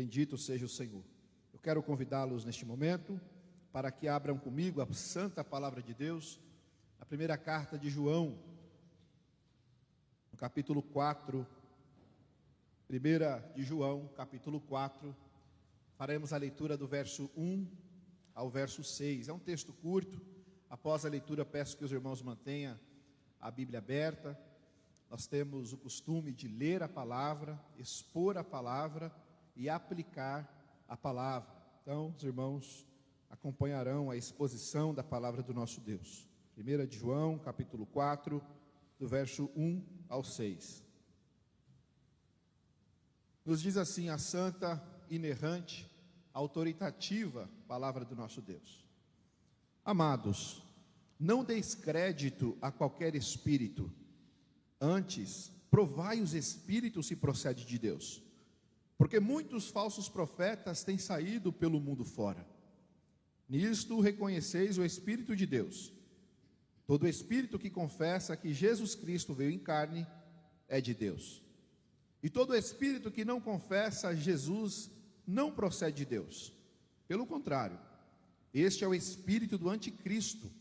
Bendito seja o Senhor. Eu quero convidá-los neste momento para que abram comigo a santa palavra de Deus, a primeira carta de João, no capítulo 4, primeira de João, capítulo 4, faremos a leitura do verso 1 ao verso 6. É um texto curto. Após a leitura, peço que os irmãos mantenham a Bíblia aberta. Nós temos o costume de ler a palavra, expor a palavra e aplicar a palavra. Então, os irmãos acompanharão a exposição da palavra do nosso Deus. 1 de João, capítulo 4, do verso 1 ao 6. Nos diz assim a santa, inerrante, autoritativa palavra do nosso Deus. Amados, não deis crédito a qualquer espírito, antes provai os espíritos se procede de Deus, porque muitos falsos profetas têm saído pelo mundo fora. Nisto reconheceis o Espírito de Deus. Todo espírito que confessa que Jesus Cristo veio em carne é de Deus. E todo espírito que não confessa Jesus não procede de Deus. Pelo contrário, este é o espírito do anticristo,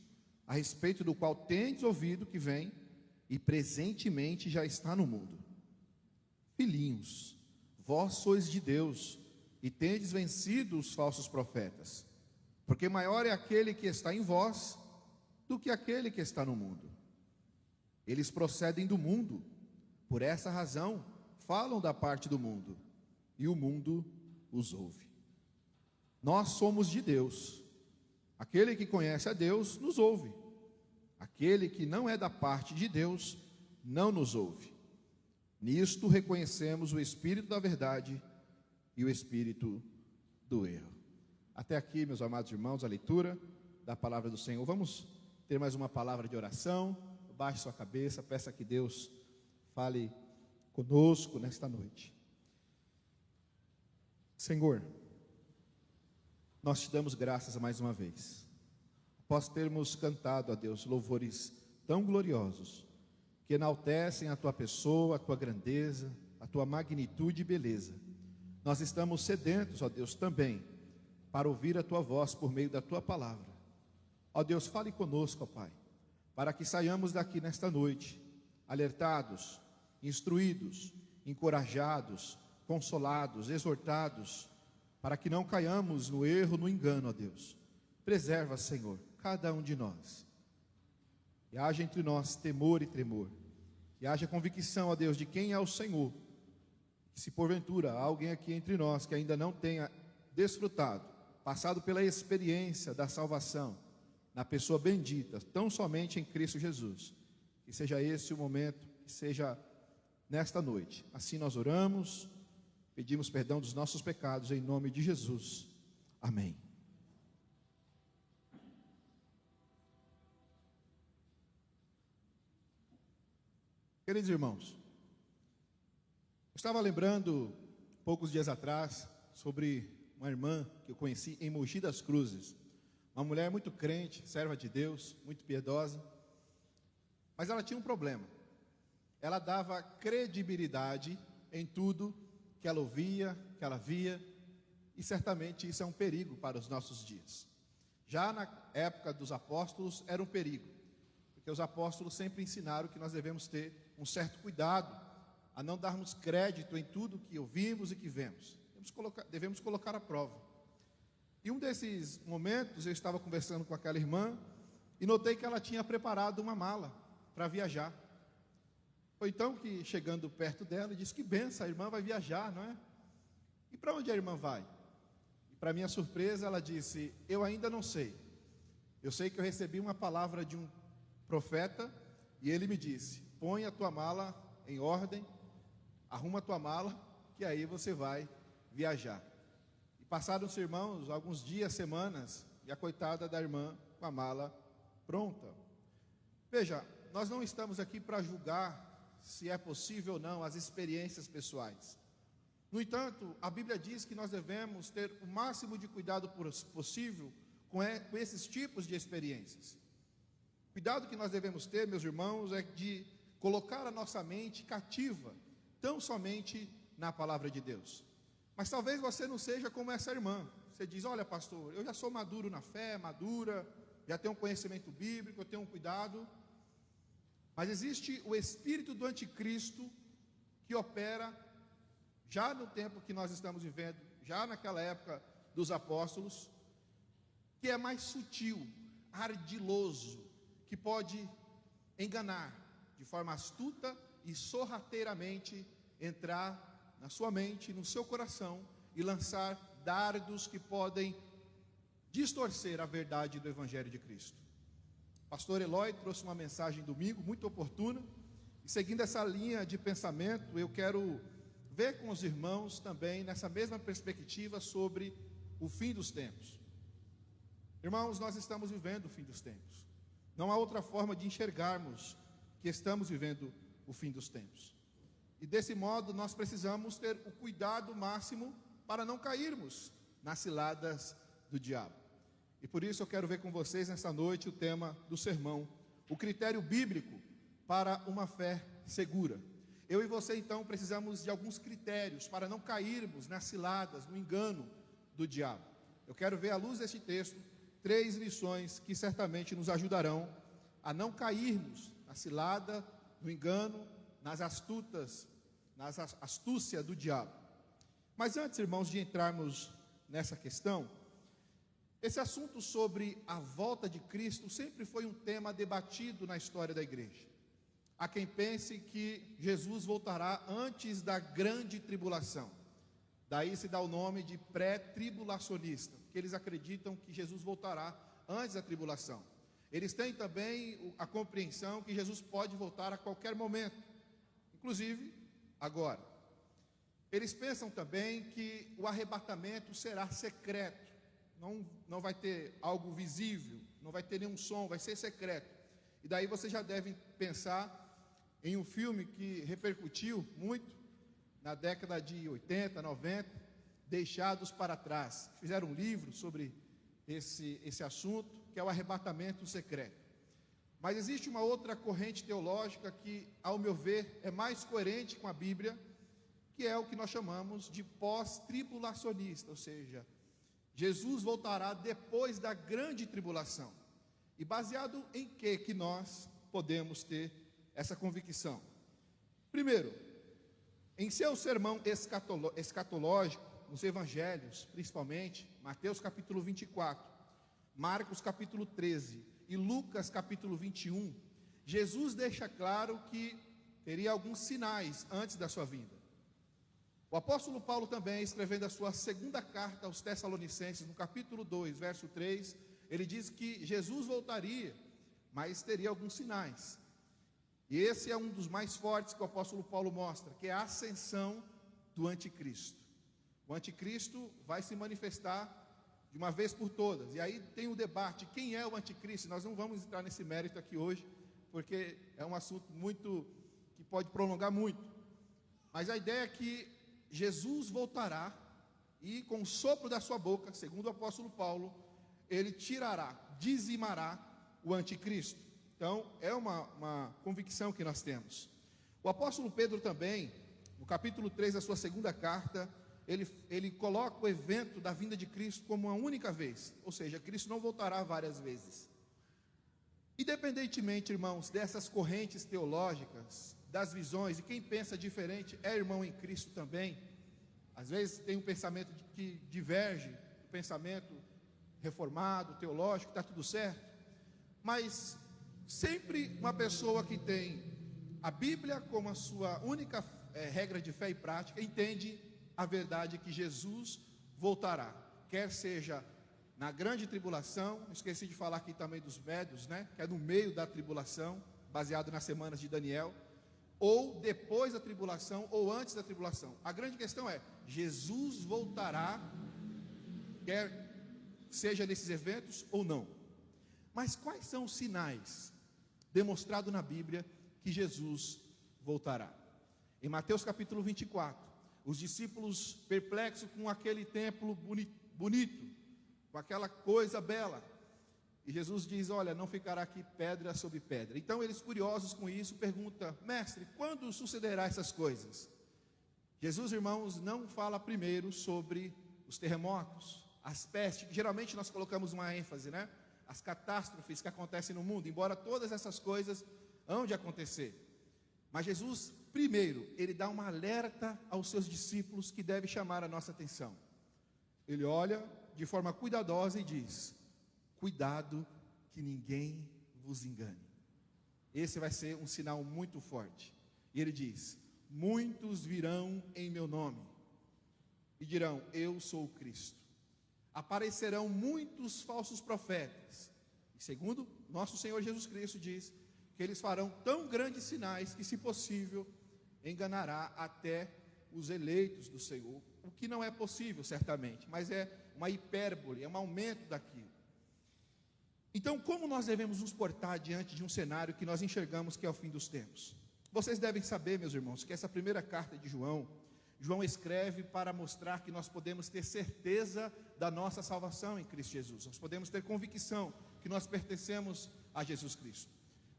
a respeito do qual tendes ouvido que vem e presentemente já está no mundo. Filhinhos, vós sois de Deus e tendes vencido os falsos profetas, porque maior é aquele que está em vós do que aquele que está no mundo. Eles procedem do mundo, por essa razão falam da parte do mundo, e o mundo os ouve. Nós somos de Deus. Aquele que conhece a Deus nos ouve. Aquele que não é da parte de Deus não nos ouve. Nisto reconhecemos o espírito da verdade e o espírito do erro. Até aqui, meus amados irmãos, a leitura da palavra do Senhor. Vamos ter mais uma palavra de oração. Baixe sua cabeça, peça que Deus fale conosco nesta noite. Senhor, nós te damos graças mais uma vez. Após termos cantado a Deus louvores tão gloriosos, que enaltecem a tua pessoa, a tua grandeza, a tua magnitude e beleza, nós estamos sedentos, ó Deus, também, para ouvir a tua voz por meio da tua palavra. Ó Deus, fale conosco, ó Pai, para que saiamos daqui nesta noite, alertados, instruídos, encorajados, consolados, exortados, para que não caiamos no erro, no engano, ó Deus. Preserva, Senhor, cada um de nós. E haja entre nós temor e tremor. E haja convicção, ó Deus, de quem é o Senhor. Que se porventura há alguém aqui entre nós que ainda não tenha desfrutado, passado pela experiência da salvação, na pessoa bendita, tão somente em Cristo Jesus, que seja esse o momento, que seja nesta noite. Assim nós oramos, pedimos perdão dos nossos pecados, em nome de Jesus. Amém. Queridos irmãos, eu estava lembrando, poucos dias atrás, sobre uma irmã que eu conheci em Mogi das Cruzes, uma mulher muito crente, serva de Deus, muito piedosa, mas ela tinha um problema. Ela dava credibilidade em tudo que ela ouvia, que ela via, e certamente isso é um perigo para os nossos dias. Já na época dos apóstolos era um perigo, porque os apóstolos sempre ensinaram que nós devemos ter um certo cuidado a não darmos crédito em tudo que ouvimos e que vemos. Devemos colocar à prova. E um desses momentos eu estava conversando com aquela irmã e notei que ela tinha preparado uma mala para viajar. Foi então que, chegando perto dela, disse: que benção, a irmã vai viajar, não é? E para onde a irmã vai? E para minha surpresa ela disse: eu ainda não sei. Eu sei que eu recebi uma palavra de um profeta e ele me disse: põe a tua mala em ordem, arruma a tua mala, que aí você vai viajar. E passaram-se, irmãos, alguns dias, semanas, e a coitada da irmã com a mala pronta. Veja, nós não estamos aqui para julgar se é possível ou não as experiências pessoais. No entanto, a Bíblia diz que nós devemos ter o máximo de cuidado possível com esses tipos de experiências. Cuidado que nós devemos ter, meus irmãos, é de colocar a nossa mente cativa, tão somente na palavra de Deus. Mas talvez você não seja como essa irmã. Você diz, olha pastor, eu já sou maduro na fé, madura, já tenho um conhecimento bíblico, eu tenho um cuidado. Mas existe o espírito do anticristo que opera já no tempo que nós estamos vivendo, já naquela época dos apóstolos, que é mais sutil, ardiloso, que pode enganar de forma astuta e sorrateiramente entrar na sua mente, no seu coração e lançar dardos que podem distorcer a verdade do Evangelho de Cristo. O pastor Eloy trouxe uma mensagem domingo muito oportuna, e seguindo essa linha de pensamento, eu quero ver com os irmãos também nessa mesma perspectiva sobre o fim dos tempos. Irmãos, nós estamos vivendo o fim dos tempos. Não há outra forma de enxergarmos que estamos vivendo o fim dos tempos. E desse modo nós precisamos ter o cuidado máximo para não cairmos nas ciladas do diabo. E por isso eu quero ver com vocês nessa noite o tema do sermão, o critério bíblico para uma fé segura. Eu e você então precisamos de alguns critérios para não cairmos nas ciladas, no engano do diabo. Eu quero ver à luz deste texto 3 lições que certamente nos ajudarão a não cairmos na cilada, no engano, nas astúcia do diabo. Mas antes, irmãos, de entrarmos nessa questão, esse assunto sobre a volta de Cristo sempre foi um tema debatido na história da igreja. Há quem pense que Jesus voltará antes da grande tribulação. Daí se dá o nome de pré-tribulacionista, porque eles acreditam que Jesus voltará antes da tribulação. Eles têm também a compreensão que Jesus pode voltar a qualquer momento, inclusive agora. Eles pensam também que o arrebatamento será secreto, não vai ter algo visível, não vai ter nenhum som, vai ser secreto. E daí você já deve pensar em um filme que repercutiu muito na década de 80, 90, Deixados para Trás. Fizeram um livro sobre esse assunto, que é o arrebatamento secreto. Mas existe uma outra corrente teológica que, ao meu ver, é mais coerente com a Bíblia, que é o que nós chamamos de pós-tribulacionista, ou seja, Jesus voltará depois da grande tribulação. E baseado em que nós podemos ter essa convicção? Primeiro, em seu sermão escatológico, nos evangelhos, principalmente, Mateus capítulo 24, Marcos capítulo 13 e Lucas capítulo 21, Jesus deixa claro que teria alguns sinais antes da sua vinda. O apóstolo Paulo também, escrevendo a sua segunda carta aos Tessalonicenses, no capítulo 2, verso 3, ele diz que Jesus voltaria, mas teria alguns sinais. E esse é um dos mais fortes que o apóstolo Paulo mostra, que é a ascensão do anticristo. O anticristo vai se manifestar de uma vez por todas. E aí tem o debate, quem é o anticristo? Nós não vamos entrar nesse mérito aqui hoje, porque é um assunto que pode prolongar muito. Mas a ideia é que Jesus voltará e com o sopro da sua boca, segundo o apóstolo Paulo, ele dizimará o anticristo. Então, é uma convicção que nós temos. O apóstolo Pedro também, no capítulo 3 da sua segunda carta, ele coloca o evento da vinda de Cristo como uma única vez, ou seja, Cristo não voltará várias vezes. Independentemente, irmãos, dessas correntes teológicas, das visões, e quem pensa diferente é irmão em Cristo também. Às vezes tem um pensamento que diverge do pensamento reformado, teológico, está tudo certo, mas sempre uma pessoa que tem a Bíblia como a sua única regra de fé e prática, entende a verdade que Jesus voltará, quer seja na grande tribulação, esqueci de falar aqui também dos médios, que é no meio da tribulação, baseado nas semanas de Daniel, ou depois da tribulação, ou antes da tribulação. A grande questão é, Jesus voltará, quer seja nesses eventos ou não. Mas quais são os sinais demonstrados na Bíblia que Jesus voltará? Em Mateus capítulo 24, os discípulos perplexos com aquele templo bonito, com aquela coisa bela, e Jesus diz, olha, não ficará aqui pedra sobre pedra. Então eles, curiosos com isso, perguntam, mestre, quando sucederá essas coisas? Jesus, irmãos, não fala primeiro sobre os terremotos, as pestes, que geralmente nós colocamos uma ênfase, né? As catástrofes que acontecem no mundo, embora todas essas coisas hão de acontecer. Mas Jesus, primeiro, ele dá uma alerta aos seus discípulos que deve chamar a nossa atenção. Ele olha de forma cuidadosa e diz: cuidado que ninguém vos engane. Esse vai ser um sinal muito forte. E ele diz: muitos virão em meu nome e dirão: eu sou o Cristo. Aparecerão muitos falsos profetas. E segundo nosso Senhor Jesus Cristo diz que eles farão tão grandes sinais que, se possível, enganará até os eleitos do Senhor. O que não é possível, certamente, mas é uma hipérbole, é um aumento daquilo. Então, como nós devemos nos portar diante de um cenário que nós enxergamos que é o fim dos tempos? Vocês devem saber, meus irmãos, que essa primeira carta de João escreve para mostrar que nós podemos ter certeza da nossa salvação em Cristo Jesus. Nós podemos ter convicção que nós pertencemos a Jesus Cristo.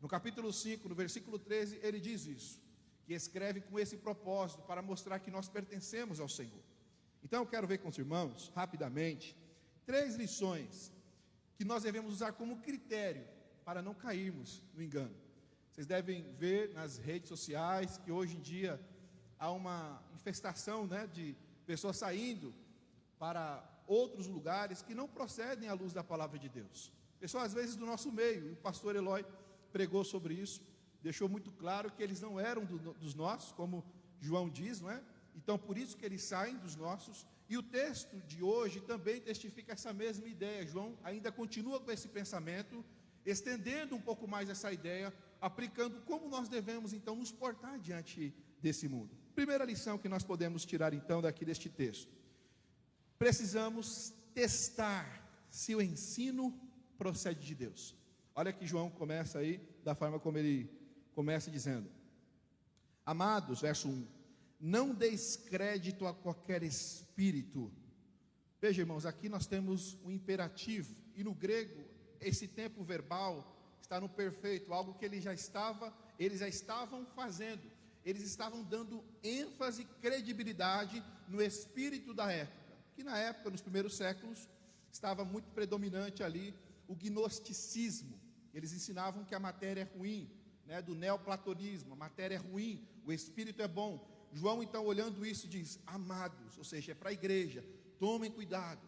No capítulo 5, no versículo 13, ele diz isso, que escreve com esse propósito, para mostrar que nós pertencemos ao Senhor. Então eu quero ver com os irmãos, rapidamente, 3 lições que nós devemos usar como critério para não cairmos no engano. Vocês devem ver nas redes sociais que hoje em dia há uma infestação, né, de pessoas saindo para outros lugares que não procedem à luz da palavra de Deus. Pessoas às vezes do nosso meio, o pastor Eloy pregou sobre isso, deixou muito claro que eles não eram dos nossos, como João diz, não é? Então por isso que eles saem dos nossos. E o texto de hoje também testifica essa mesma ideia. João ainda continua com esse pensamento, estendendo um pouco mais essa ideia, aplicando como nós devemos então nos portar diante desse mundo. Primeira lição que nós podemos tirar então daqui deste texto: precisamos testar se o ensino procede de Deus. Olha que João começa aí da forma como ele começa dizendo: amados, verso 1, não deis crédito a qualquer espírito. Veja, irmãos, aqui nós temos um imperativo, e no grego esse tempo verbal está no perfeito, algo que eles já estavam fazendo. Eles estavam dando ênfase e credibilidade no espírito da época, que na época, nos primeiros séculos, estava muito predominante ali o gnosticismo. Eles ensinavam que a matéria é ruim, né, do neoplatonismo, a matéria é ruim, o espírito é bom. João então, olhando isso, diz: amados, ou seja, é para a igreja, tomem cuidado,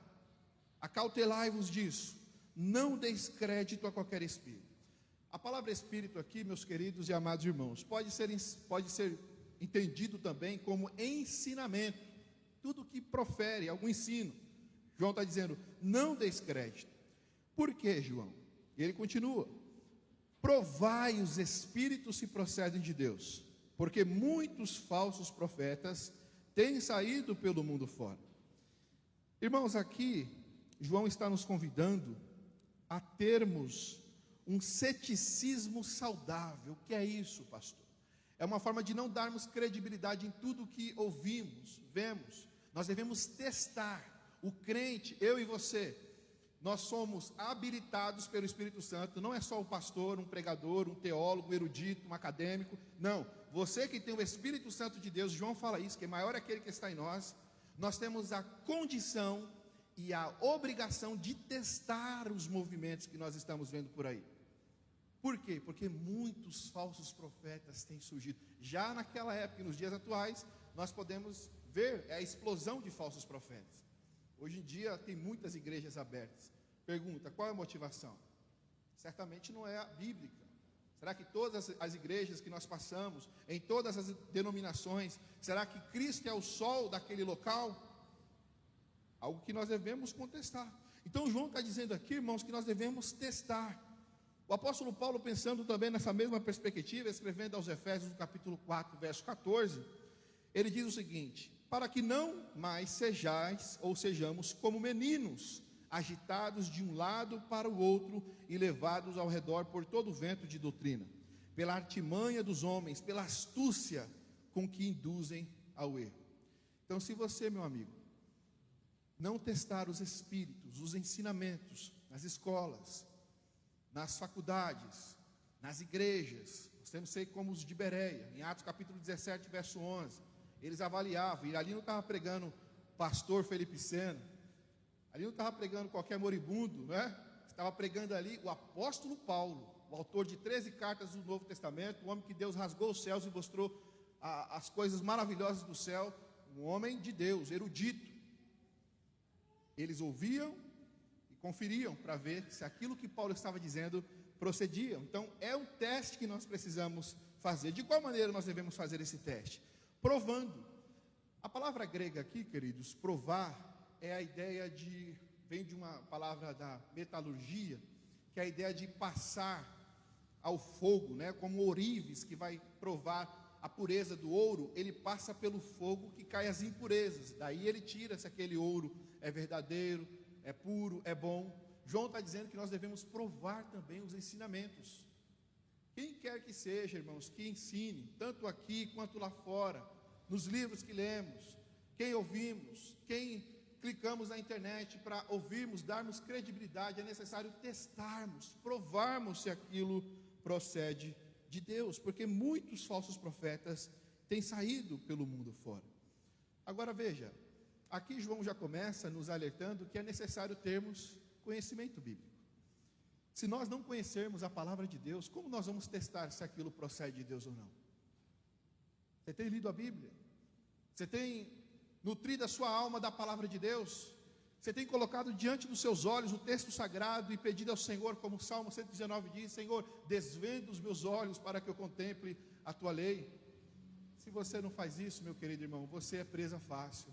acautelai-vos disso, não deis crédito a qualquer espírito. A palavra espírito aqui, meus queridos e amados irmãos, pode ser entendido também como ensinamento, tudo que profere algum ensino. João está dizendo: não deis crédito. Por quê, João? E ele continua: provai os espíritos se procedem de Deus, porque muitos falsos profetas têm saído pelo mundo fora. Irmãos, aqui João está nos convidando a termos um ceticismo saudável. O que é isso, pastor? É uma forma de não darmos credibilidade em tudo que ouvimos, vemos. Nós devemos testar. O crente, eu e você, nós somos habilitados pelo Espírito Santo. Não é só o pastor, um pregador, um teólogo, um erudito, um acadêmico. Não, você que tem o Espírito Santo de Deus, João fala isso, que é maior aquele que está em nós. Nós temos a condição e a obrigação de testar os movimentos que nós estamos vendo por aí. Por quê? Porque muitos falsos profetas têm surgido. Já naquela época e nos dias atuais, nós podemos ver a explosão de falsos profetas. Hoje em dia tem muitas igrejas abertas. Pergunta: qual é a motivação? Certamente não é a bíblica. Será que todas as igrejas que nós passamos, em todas as denominações, será que Cristo é o sol daquele local? Algo que nós devemos contestar. Então João está dizendo aqui, irmãos, que nós devemos testar. O apóstolo Paulo, pensando também nessa mesma perspectiva, escrevendo aos Efésios, no capítulo 4, verso 14, ele diz o seguinte: para que não mais sejamos como meninos, agitados de um lado para o outro e levados ao redor por todo o vento de doutrina, pela artimanha dos homens, pela astúcia com que induzem ao erro. Então, se você, meu amigo, não testar os espíritos, os ensinamentos nas escolas, nas faculdades, nas igrejas, nós temos que ser como os de Bereia, em Atos capítulo 17, verso 11, eles avaliavam, e ali não estava pregando pastor Felipe Sena, ali não estava pregando qualquer moribundo, né? Estava pregando ali o apóstolo Paulo, o autor de 13 cartas do Novo Testamento, o homem que Deus rasgou os céus e mostrou as coisas maravilhosas do céu, um homem de Deus, erudito. Eles ouviam e conferiam para ver se aquilo que Paulo estava dizendo procedia. Então, é um teste que nós precisamos fazer. De qual maneira nós devemos fazer esse teste? Provando. A palavra grega aqui, queridos, provar, é a ideia de, vem de uma palavra da metalurgia, que é a ideia de passar ao fogo, né? Como ourives que vai provar a pureza do ouro, ele passa pelo fogo que cai as impurezas, daí ele tira se aquele ouro é verdadeiro, é puro, é bom. João está dizendo que nós devemos provar também os ensinamentos. Quem quer que seja, irmãos, que ensine, tanto aqui quanto lá fora, nos livros que lemos, quem ouvimos, quem clicamos na internet para ouvirmos, darmos credibilidade, é necessário testarmos, provarmos se aquilo procede de Deus, porque muitos falsos profetas têm saído pelo mundo fora. Agora veja, aqui João já começa nos alertando que é necessário termos conhecimento bíblico. Se nós não conhecermos a palavra de Deus, como nós vamos testar se aquilo procede de Deus ou não? Você tem lido a Bíblia? Você tem nutrido a sua alma da palavra de Deus? Você tem colocado diante dos seus olhos o texto sagrado e pedido ao Senhor, como o Salmo 119 diz: Senhor, desvenda os meus olhos para que eu contemple a tua lei. Se você não faz isso, meu querido irmão, você é presa fácil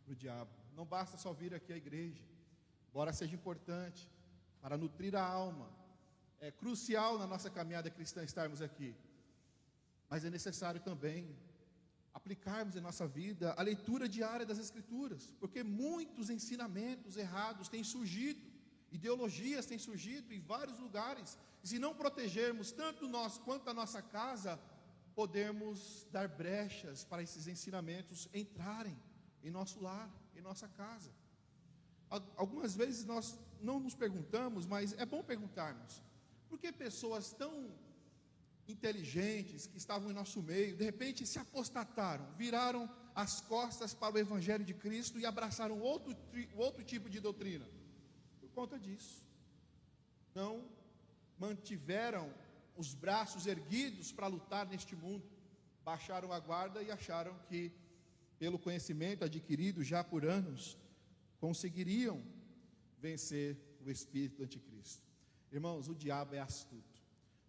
para o diabo. Não basta só vir aqui à igreja, embora seja importante para nutrir a alma, é crucial na nossa caminhada cristã estarmos aqui, mas é necessário também aplicarmos em nossa vida a leitura diária das Escrituras, porque muitos ensinamentos errados têm surgido, ideologias têm surgido em vários lugares, e se não protegermos tanto nós quanto a nossa casa, podemos dar brechas para esses ensinamentos entrarem em nosso lar, em nossa casa. Algumas vezes nós não nos perguntamos, mas é bom perguntarmos, por que pessoas tão inteligentes que estavam em nosso meio, de repente se apostataram, viraram as costas para o Evangelho de Cristo e abraçaram outro tipo de doutrina? Por conta disso, não mantiveram os braços erguidos para lutar neste mundo, baixaram a guarda e acharam que, pelo conhecimento adquirido já por anos, conseguiriam vencer o espírito do anticristo. Irmãos, o diabo é astuto.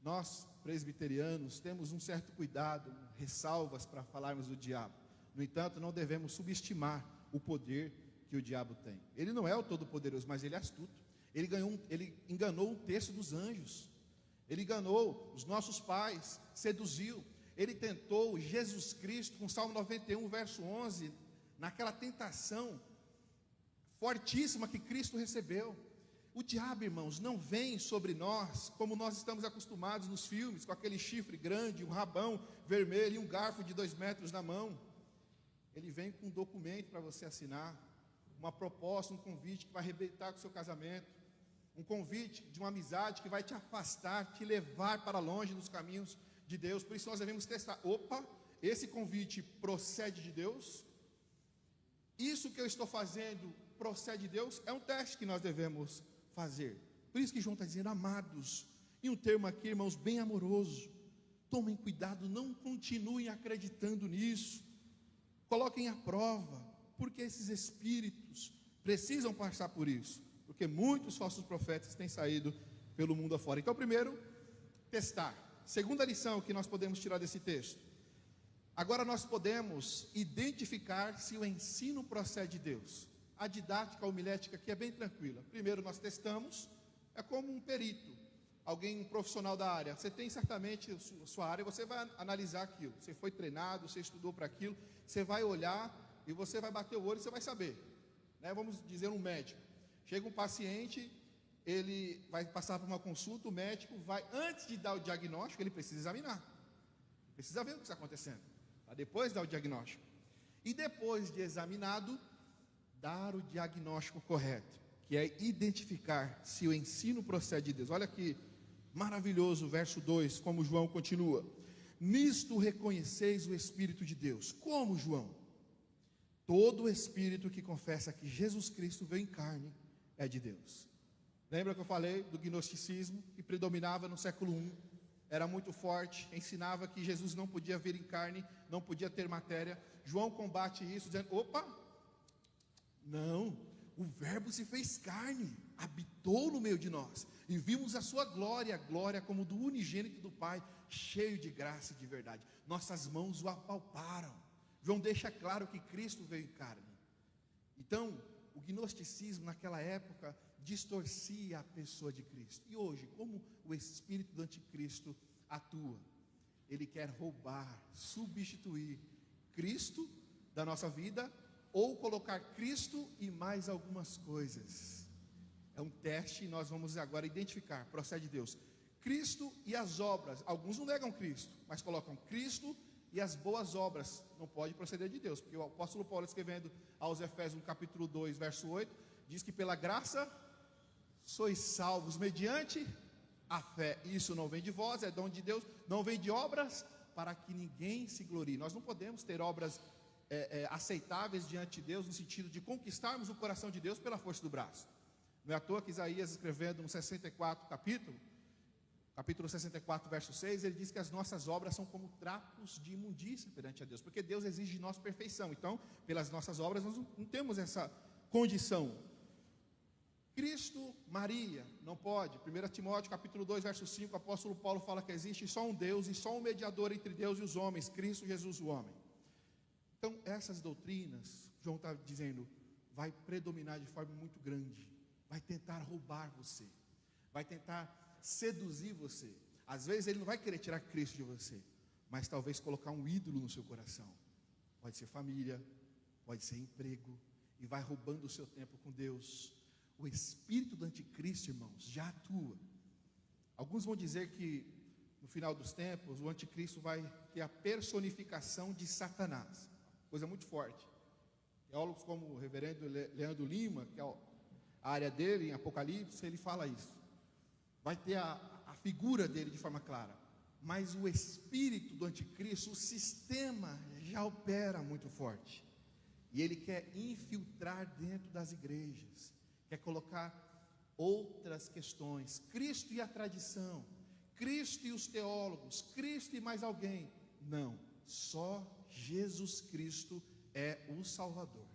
Nós, presbiterianos, temos um certo cuidado, ressalvas para falarmos do diabo. No entanto, não devemos subestimar o poder que o diabo tem. Ele não é o todo-poderoso, mas ele é astuto. Ele enganou um terço dos anjos. Ele enganou os nossos pais, seduziu. Ele tentou Jesus Cristo, com Salmo 91, verso 11, naquela tentação fortíssima que Cristo recebeu. O diabo, irmãos, não vem sobre nós como nós estamos acostumados nos filmes, com aquele chifre grande, um rabão vermelho e um garfo de 2 metros na mão. Ele vem com um documento para você assinar, uma proposta, um convite que vai arrebentar com o seu casamento, um convite de uma amizade que vai te afastar, te levar para longe dos caminhos de Deus. Por isso nós devemos testar: opa, esse convite procede de Deus? Isso que eu estou fazendo procede de Deus? É um teste que nós devemos fazer. Por isso que João está dizendo: amados, e um termo aqui, irmãos, bem amoroso. Tomem cuidado, não continuem acreditando nisso, coloquem à prova, porque esses espíritos precisam passar por isso, porque muitos falsos profetas têm saído pelo mundo afora. Então, primeiro, testar. Segunda lição que nós podemos tirar desse texto: agora nós podemos identificar se o ensino procede de Deus. A didática homilética aqui é bem tranquila. Primeiro nós testamos, é como um perito, alguém, um profissional da área. Você tem certamente a sua área, você vai analisar aquilo. Você foi treinado, você estudou para aquilo, você vai olhar e você vai bater o olho e você vai saber, né? Vamos dizer, um médico. Chega um paciente, ele vai passar por uma consulta, o médico vai, antes de dar o diagnóstico, ele precisa examinar. Precisa ver o que está acontecendo, para depois dar o diagnóstico. E depois de examinado, dar o diagnóstico correto, que é identificar se o ensino procede de Deus. Olha que maravilhoso o verso 2, como João continua: nisto reconheceis o Espírito de Deus. Como, João? todo espírito que confessa que Jesus Cristo veio em carne é de Deus. Lembra que eu falei do gnosticismo que predominava no século I? Era muito forte, ensinava que Jesus não podia vir em carne, não podia ter matéria. João combate isso, dizendo: opa, não, o Verbo se fez carne, habitou no meio de nós, e vimos a sua glória, a glória como do unigênito do Pai, cheio de graça e de verdade. Nossas mãos o apalparam. João deixa claro que Cristo veio em carne. Então, o gnosticismo naquela época distorcia a pessoa de Cristo. E hoje, como o espírito do anticristo atua? Ele quer roubar, substituir Cristo da nossa vida, ou colocar Cristo e mais algumas coisas. É um teste e nós vamos agora identificar, procede de Deus, Cristo e as obras. Alguns não negam Cristo, mas colocam Cristo e as boas obras. Não pode proceder de Deus, porque o apóstolo Paulo, escrevendo aos Efésios, no capítulo 2, verso 8, diz que pela graça sois salvos mediante a fé. Isso não vem de vós, é dom de Deus, não vem de obras, para que ninguém se glorie. Nós não podemos ter obras aceitáveis diante de Deus, no sentido de conquistarmos o coração de Deus pela força do braço. Não é à toa que Isaías, escrevendo no 64 capítulo 64, verso 6, ele diz que as nossas obras são como trapos de imundícia perante a Deus, porque Deus exige de nós perfeição. Então, pelas nossas obras, nós não temos essa condição. Cristo, Maria, não pode. 1 Timóteo capítulo 2, verso 5, o apóstolo Paulo fala que existe só um Deus e só um mediador entre Deus e os homens, Cristo Jesus o homem. Então, essas doutrinas, João está dizendo, vai predominar de forma muito grande, vai tentar roubar você, vai tentar seduzir você. Às vezes ele não vai querer tirar Cristo de você, mas talvez colocar um ídolo no seu coração. Pode ser família, pode ser emprego, e vai roubando o seu tempo com Deus. O espírito do anticristo, irmãos, já atua. Alguns vão dizer que no final dos tempos o anticristo vai ter a personificação de Satanás, coisa muito forte. Teólogos como o reverendo Leandro Lima, que é a área dele em Apocalipse, ele fala isso. Vai ter a figura dele de forma clara, mas o espírito do anticristo, o sistema já opera muito forte, e ele quer infiltrar dentro das igrejas, quer colocar outras questões, Cristo e a tradição, Cristo e os teólogos, Cristo e mais alguém. Não, só Jesus Cristo é o Salvador.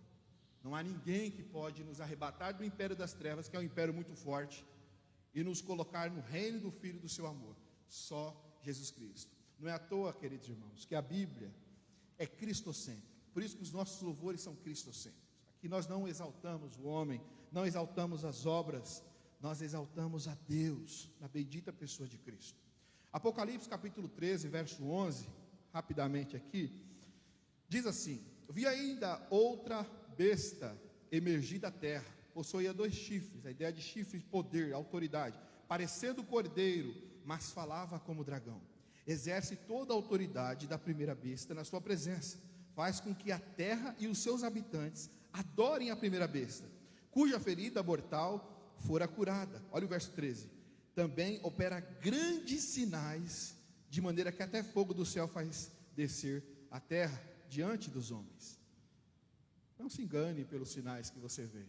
Não há ninguém que pode nos arrebatar do império das trevas, que é um império muito forte, e nos colocar no reino do Filho do seu amor. Só Jesus Cristo. Não é à toa, queridos irmãos, que a Bíblia é cristocêntrica. Por isso que os nossos louvores são cristocêntricos. Aqui nós não exaltamos o homem, não exaltamos as obras, nós exaltamos a Deus, na bendita pessoa de Cristo. Apocalipse capítulo 13, verso 11, rapidamente aqui, diz assim: vi ainda outra besta emergir da terra, possuía 2 chifres, a ideia de chifre, poder, autoridade, parecendo cordeiro, mas falava como dragão. Exerce toda a autoridade da primeira besta na sua presença, faz com que a terra e os seus habitantes adorem a primeira besta, cuja ferida mortal fora curada. Olha o verso 13. Também opera grandes sinais, de maneira que até fogo do céu faz descer a terra diante dos homens. Não se engane pelos sinais que você vê.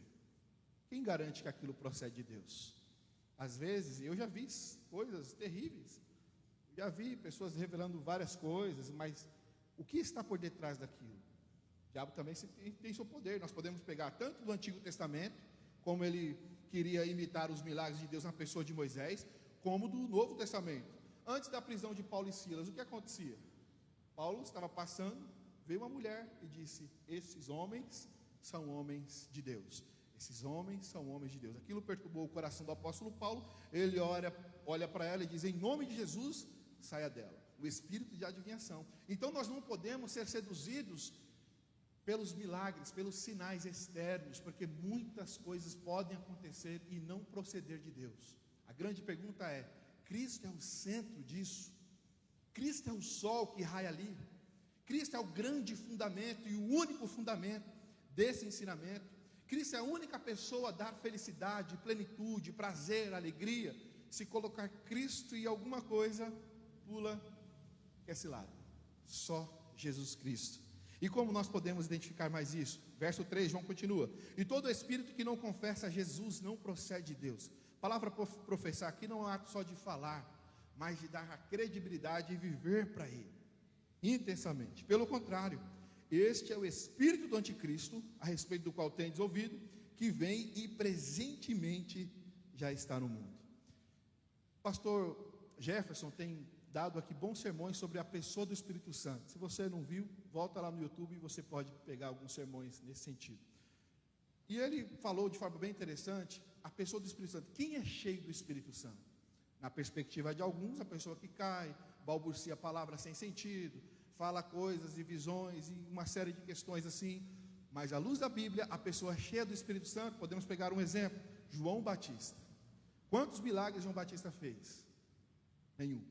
Quem garante que aquilo procede de Deus? Às vezes, eu já vi coisas terríveis, já vi pessoas revelando várias coisas, mas o que está por detrás daquilo? O diabo também tem seu poder. Nós podemos pegar tanto do Antigo Testamento, como ele queria imitar os milagres de Deus na pessoa de Moisés, como do Novo Testamento. Antes da prisão de Paulo e Silas, o que acontecia? Paulo estava passando, veio uma mulher e disse: esses homens são homens de Deus. Esses homens são homens de Deus. Aquilo perturbou o coração do apóstolo Paulo. Ele olha para ela e diz: em nome de Jesus, saia dela. O espírito de adivinhação. Então nós não podemos ser seduzidos pelos milagres, pelos sinais externos, porque muitas coisas podem acontecer e não proceder de Deus. A grande pergunta é: Cristo é o centro disso? Cristo é o sol que raia ali? Cristo é o grande fundamento e o único fundamento desse ensinamento? Cristo é a única pessoa a dar felicidade, plenitude, prazer, alegria? Se colocar Cristo em alguma coisa, pula esse lado. Só Jesus Cristo. E como nós podemos identificar mais isso? Verso 3, João continua: e todo espírito que não confessa a Jesus não procede de Deus. A palavra professar aqui não é um ato só de falar, mas de dar a credibilidade e viver para Ele, intensamente. Pelo contrário, este é o espírito do anticristo, a respeito do qual tendes ouvido, que vem e presentemente já está no mundo. Pastor Jefferson tem dado aqui bons sermões sobre a pessoa do Espírito Santo. Se você não viu, volta lá no YouTube e você pode pegar alguns sermões nesse sentido. E ele falou de forma bem interessante a pessoa do Espírito Santo. Quem é cheio do Espírito Santo? Na perspectiva de alguns, a pessoa que cai, balbucia palavras sem sentido, fala coisas e visões e uma série de questões assim. Mas à luz da Bíblia, a pessoa cheia do Espírito Santo, podemos pegar um exemplo: João Batista. Quantos milagres João Batista fez? Nenhum.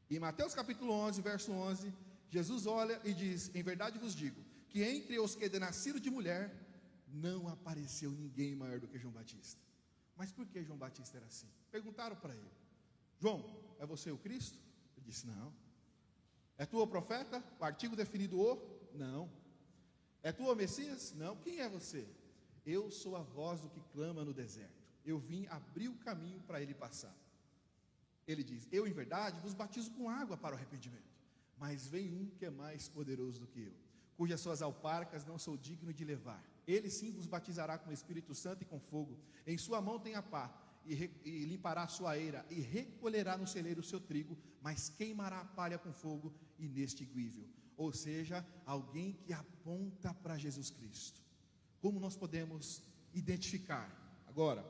Em Mateus capítulo 11, verso 11, Jesus olha e diz: em verdade vos digo, que entre os que nasceram de mulher, não apareceu ninguém maior do que João Batista. Mas por que João Batista era assim? Perguntaram para ele: João, é você o Cristo? Ele disse: não. É tu o profeta? O artigo definido o? Não. É tu o Messias? Não. Quem é você? Eu sou a voz do que clama no deserto. Eu vim abrir o caminho para ele passar. Ele diz: eu em verdade vos batizo com água para o arrependimento, mas vem um que é mais poderoso do que eu, cujas suas alparcas não sou digno de levar. Ele sim vos batizará com o Espírito Santo e com fogo. Em sua mão tem a pá, e limpará a sua eira, e recolherá no celeiro o seu trigo, mas queimará a palha com fogo inextinguível. Ou seja, alguém que aponta para Jesus Cristo. Como nós podemos identificar? Agora,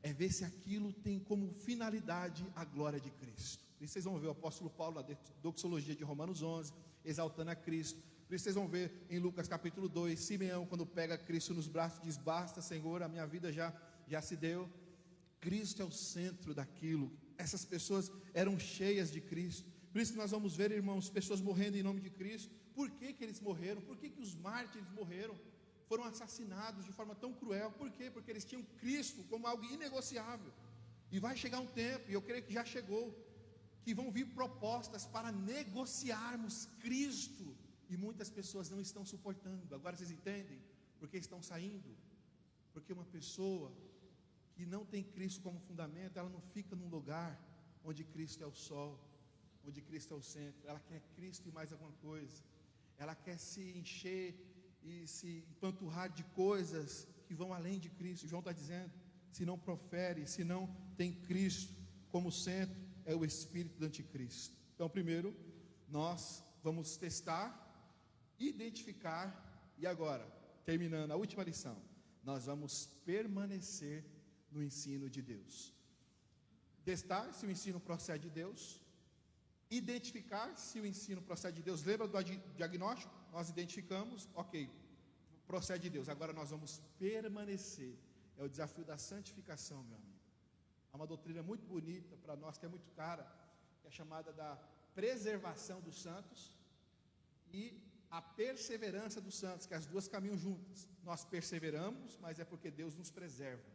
é ver se aquilo tem como finalidade a glória de Cristo. E vocês vão ver o apóstolo Paulo na doxologia de Romanos 11, exaltando a Cristo. Por isso vocês vão ver em Lucas capítulo 2, Simeão, quando pega Cristo nos braços, diz: basta, Senhor, a minha vida já se deu. Cristo é o centro daquilo. Essas pessoas eram cheias de Cristo. Por isso que nós vamos ver, irmãos, pessoas morrendo em nome de Cristo. Por que eles morreram? Por que os mártires morreram? Foram assassinados de forma tão cruel. Por quê? Porque eles tinham Cristo como algo inegociável. E vai chegar um tempo, e eu creio que já chegou, que vão vir propostas para negociarmos Cristo, e muitas pessoas não estão suportando. Agora vocês entendem por que estão saindo? Porque uma pessoa que não tem Cristo como fundamento, ela não fica num lugar onde Cristo é o sol, onde Cristo é o centro. Ela quer Cristo e mais alguma coisa. Ela quer se encher e se empanturrar de coisas que vão além de Cristo. João está dizendo: se não profere, se não tem Cristo como centro, é o espírito do anticristo. Então, primeiro, nós vamos testar, identificar, e agora, terminando a última lição, nós vamos permanecer no ensino de Deus. Testar se o ensino procede de Deus, identificar se o ensino procede de Deus. Lembra do diagnóstico? Nós identificamos, ok, procede de Deus. Agora nós vamos permanecer. É o desafio da santificação, meu amigo. Há uma doutrina muito bonita para nós, que é muito cara, que é chamada da preservação dos santos e a perseverança dos santos, que as duas caminham juntas. Nós perseveramos, mas é porque Deus nos preserva.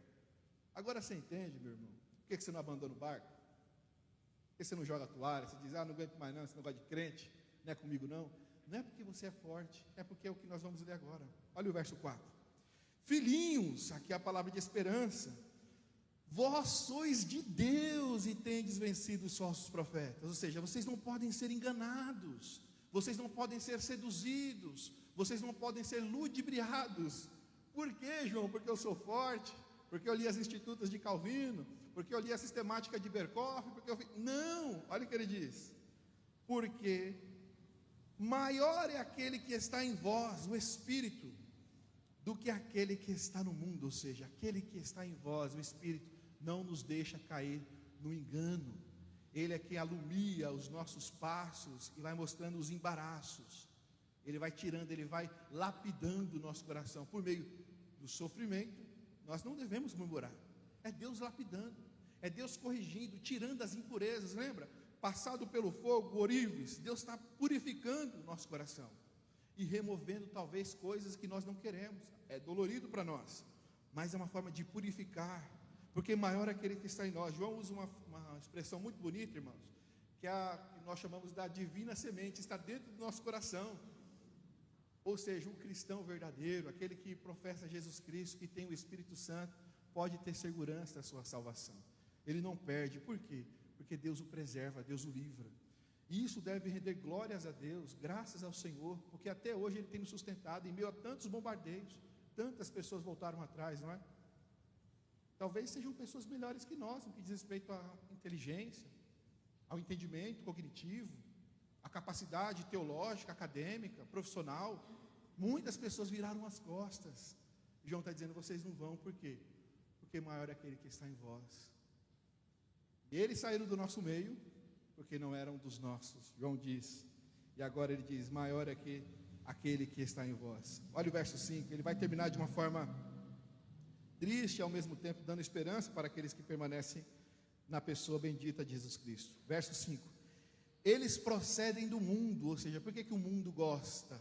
Agora você entende, meu irmão, por que você não abandona o barco? Por que você não joga a toalha? Você diz: não aguento mais não, esse negócio de crente, não é comigo não. Não é porque você é forte, é porque é o que nós vamos ler agora. Olha o verso 4. Filhinhos, aqui é a palavra de esperança, vós sois de Deus e tendes vencido os falsos profetas. Ou seja, vocês não podem ser enganados, vocês não podem ser seduzidos, vocês não podem ser ludibriados. Por quê, João? Porque eu sou forte, porque eu li as Institutas de Calvino, porque eu li a sistemática de Berkoff, não, olha o que ele diz: porque maior é aquele que está em vós, o Espírito, do que aquele que está no mundo. Ou seja, aquele que está em vós, o Espírito, não nos deixa cair no engano. Ele é quem alumia os nossos passos e vai mostrando os embaraços. Ele vai tirando, ele vai lapidando o nosso coração por meio do sofrimento. Nós não devemos murmurar. É Deus lapidando, é Deus corrigindo, tirando as impurezas. Lembra? Passado pelo fogo, ourives, Deus está purificando o nosso coração e removendo talvez coisas que nós não queremos. É dolorido para nós, mas é uma forma de purificar, porque maior é aquele que está em nós. João usa uma expressão muito bonita, irmãos, que nós chamamos da divina semente, está dentro do nosso coração. Ou seja, o cristão verdadeiro, aquele que professa Jesus Cristo, que tem o Espírito Santo, pode ter segurança da sua salvação. Ele não perde, por quê? Porque Deus o preserva, Deus o livra. E isso deve render glórias a Deus, graças ao Senhor, porque até hoje Ele tem nos sustentado em meio a tantos bombardeios, tantas pessoas voltaram atrás, não é? Talvez sejam pessoas melhores que nós, no que diz respeito à inteligência, ao entendimento cognitivo, à capacidade teológica, acadêmica, profissional. Muitas pessoas viraram as costas. João está dizendo, vocês não vão, por quê? Porque maior é aquele que está em vós. E eles saíram do nosso meio, porque não eram dos nossos, João diz. E agora ele diz, maior é aquele que está em vós. Olha o verso 5, ele vai terminar de uma forma triste, ao mesmo tempo dando esperança para aqueles que permanecem na pessoa bendita de Jesus Cristo. Verso 5, eles procedem do mundo, ou seja, por que o mundo gosta?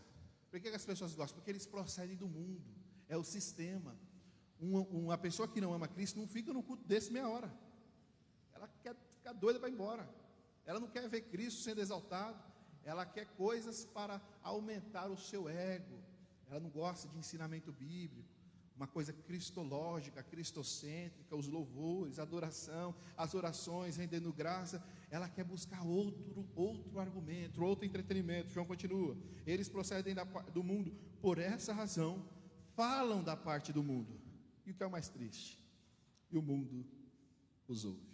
Por que as pessoas gostam? Porque eles procedem do mundo, é o sistema. Uma pessoa que não ama Cristo não fica no culto desse meia hora, ela quer ficar doida para ir embora, ela não quer ver Cristo sendo exaltado, ela quer coisas para aumentar o seu ego, ela não gosta de ensinamento bíblico, uma coisa cristológica, cristocêntrica, os louvores, a adoração, as orações, rendendo graça. Ela quer buscar outro argumento, outro entretenimento. João continua, eles procedem do mundo, por essa razão, falam da parte do mundo. E o que é o mais triste? E o mundo os ouve.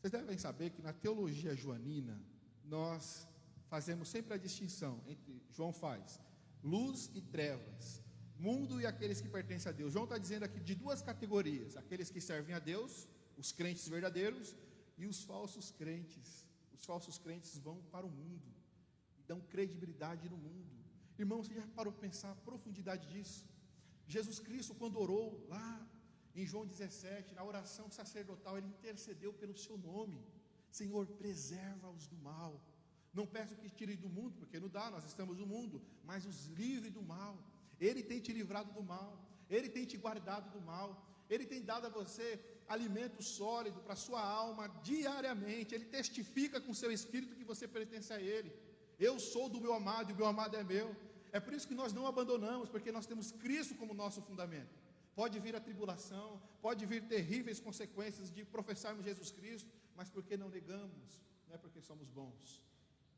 Vocês devem saber que na teologia joanina, nós fazemos sempre a distinção entre, João faz, luz e trevas, mundo e aqueles que pertencem a Deus. João está dizendo aqui de duas categorias, aqueles que servem a Deus, os crentes verdadeiros, e os falsos crentes. Os falsos crentes vão para o mundo, e dão credibilidade no mundo. Irmãos, você já parou para pensar a profundidade disso? Jesus Cristo, quando orou lá em João 17, na oração sacerdotal, Ele intercedeu pelo seu nome. Senhor, preserva-os do mal. Não peço que tire do mundo, porque não dá, nós estamos no mundo, mas os livre do mal. Ele tem te livrado do mal, Ele tem te guardado do mal, Ele tem dado a você alimento sólido para a sua alma diariamente. Ele testifica com o seu espírito que você pertence a Ele. Eu sou do meu amado e o meu amado é meu. É por isso que nós não abandonamos, porque nós temos Cristo como nosso fundamento. Pode vir a tribulação, pode vir terríveis consequências de professarmos Jesus Cristo, mas porque não negamos? Não é porque somos bons,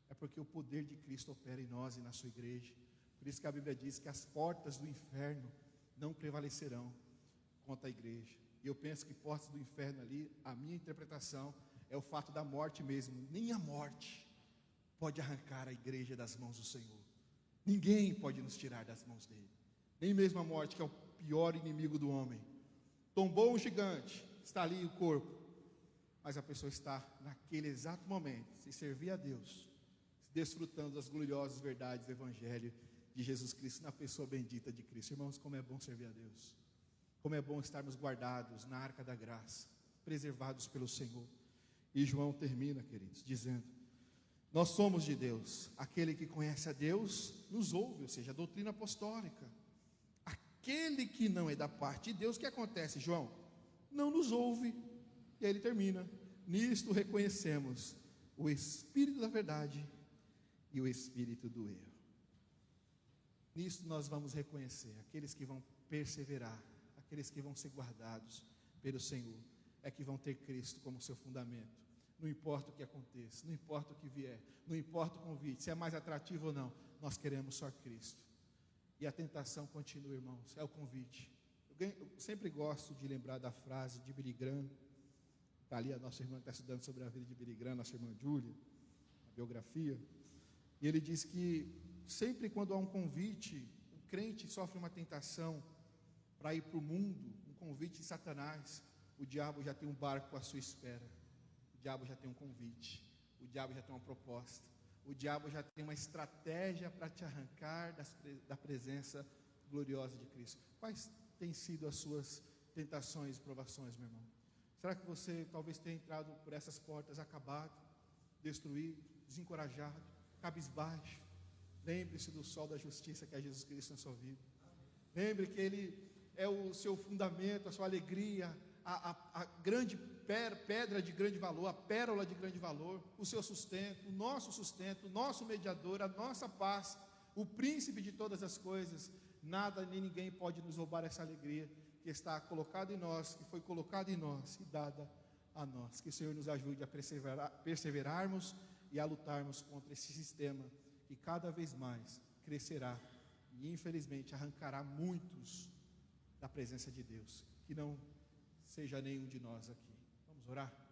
é porque o poder de Cristo opera em nós e na sua igreja. Por isso que a Bíblia diz que as portas do inferno não prevalecerão contra a igreja. E eu penso que portas do inferno ali, a minha interpretação é o fato da morte mesmo. Nem a morte pode arrancar a igreja das mãos do Senhor. Ninguém pode nos tirar das mãos dele. Nem mesmo a morte, que é o pior inimigo do homem. Tombou um gigante, está ali o corpo, mas a pessoa está naquele exato momento, se servir a Deus, desfrutando das gloriosas verdades do Evangelho de Jesus Cristo, na pessoa bendita de Cristo. Irmãos, como é bom servir a Deus, como é bom estarmos guardados na arca da graça, preservados pelo Senhor. E João termina, queridos, dizendo, nós somos de Deus, aquele que conhece a Deus nos ouve, ou seja, a doutrina apostólica. Aquele que não é da parte de Deus, o que acontece, João? Não nos ouve. E aí ele termina, nisto reconhecemos o Espírito da verdade e o Espírito do erro. Nisto nós vamos reconhecer, aqueles que vão perseverar, aqueles que vão ser guardados pelo Senhor, é que vão ter Cristo como seu fundamento. Não importa o que aconteça, não importa o que vier, não importa o convite, se é mais atrativo ou não, nós queremos só Cristo. E a tentação continua, irmãos, é o convite. Eu sempre gosto de lembrar da frase de Billy Graham. Está ali a nossa irmã que está estudando sobre a vida de Billy Graham, nossa irmã Júlia, a biografia. E ele diz que sempre quando há um convite, o crente sofre uma tentação para ir para o mundo, um convite de Satanás, o diabo já tem um barco à sua espera. O diabo já tem um convite, o diabo já tem uma proposta, o diabo já tem uma estratégia para te arrancar da presença gloriosa de Cristo. Quais têm sido as suas tentações e provações, meu irmão? Será que você talvez tenha entrado por essas portas acabado, destruído, desencorajado, cabisbaixo? Lembre-se do sol da justiça que é Jesus Cristo na sua vida. Lembre que Ele é o seu fundamento, a sua alegria, a grande pedra de grande valor, a pérola de grande valor, o seu sustento, o nosso mediador, a nossa paz, o príncipe de todas as coisas, nada nem ninguém pode nos roubar essa alegria que está colocada em nós, que foi colocada em nós e dada a nós. Que o Senhor nos ajude a perseverarmos e a lutarmos contra esse sistema que cada vez mais crescerá e infelizmente arrancará muitos da presença de Deus. Que não seja nenhum de nós aqui. Vamos orar?